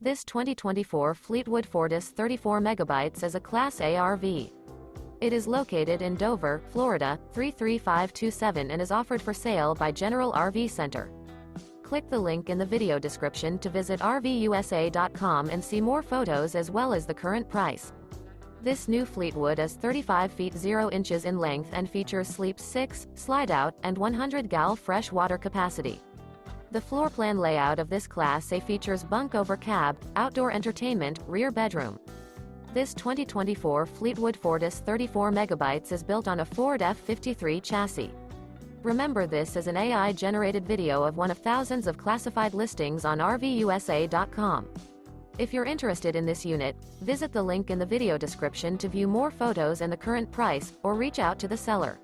This 2024 Fleetwood Fortis 34MB is a Class A RV. It is located in Dover, Florida, 33527 and is offered for sale by General RV Center. Click the link in the video description to visit RVUSA.com and see more photos as well as the current price. This new Fleetwood is 35 feet 0 inches in length and features Sleep 6, Slideout, and 100 gal fresh water capacity. The floor plan layout of this Class A features bunk over cab, outdoor entertainment, rear bedroom. This 2024 Fleetwood Fortis 34MB is built on a Ford F53 chassis. Remember, this is an AI-generated video of one of thousands of classified listings on RVUSA.com. If you're interested in this unit, visit the link in the video description to view more photos and the current price, or reach out to the seller.